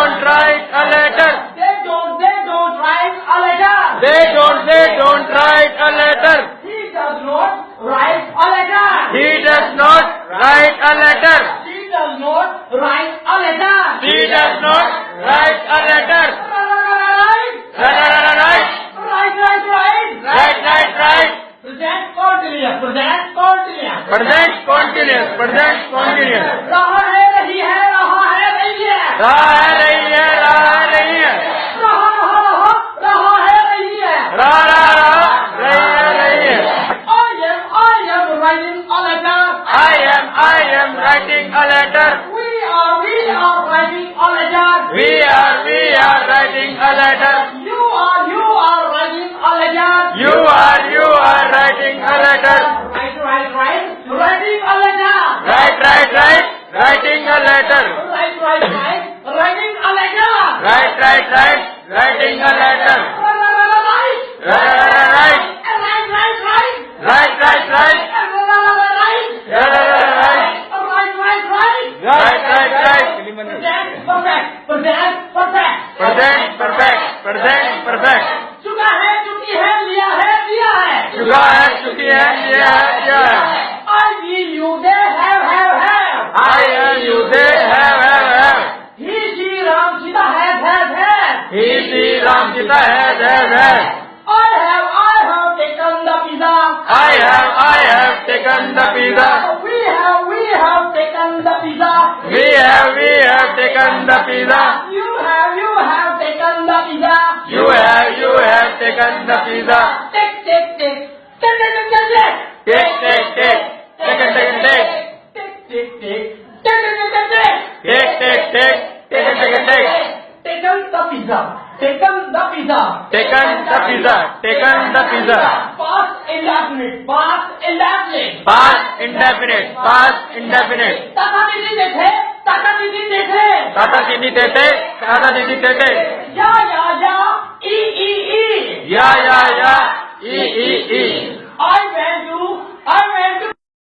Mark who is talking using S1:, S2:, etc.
S1: don't write a letter.
S2: They don't write a letter.
S1: They don't write a letter.
S2: He does not write a letter.
S1: He does not write a letter.
S2: She does not write a letter.
S1: She does not write a letter.
S2: Right.
S1: Right. Right.
S2: Present continuous. Present continuous.
S1: Present continuous. Present continuous.
S2: रहा है नहीं है, रहा है नहीं है।
S1: रहा है नहीं है, रहा है नहीं है।
S2: रहा है नहीं है।
S1: रहा नहीं है, नहीं है।
S2: I am writing a letter.
S1: I am writing a letter.
S2: We are writing a letter.
S1: We are writing a letter.
S2: You are writing a letter.
S1: You are writing a letter.
S2: Right. Writing a letter.
S1: Right. Writing a letter.
S2: Right. Writing a letter.
S1: Right. Writing a letter. Right. Perfect.
S2: चुका है, चुकी है, लिया है, दिया है।
S1: चुका है, चुकी है, लिया है।
S2: I will, you, they, have.
S1: I am, you, they, have.
S2: He, she, Ram, Sita, have.
S1: He, she, Ram, Sita, have.
S2: I have taken the pizza.
S1: I have taken the pizza.
S2: We have taken the pizza.
S1: We have taken the pizza.
S2: You have taken the pizza.
S1: You have taken the pizza.
S2: Take.
S1: Take.
S2: Taken the pizza. Past indefinite.
S1: Past indefinite.
S2: Tata didi देखे. Ya. E.
S1: या. E.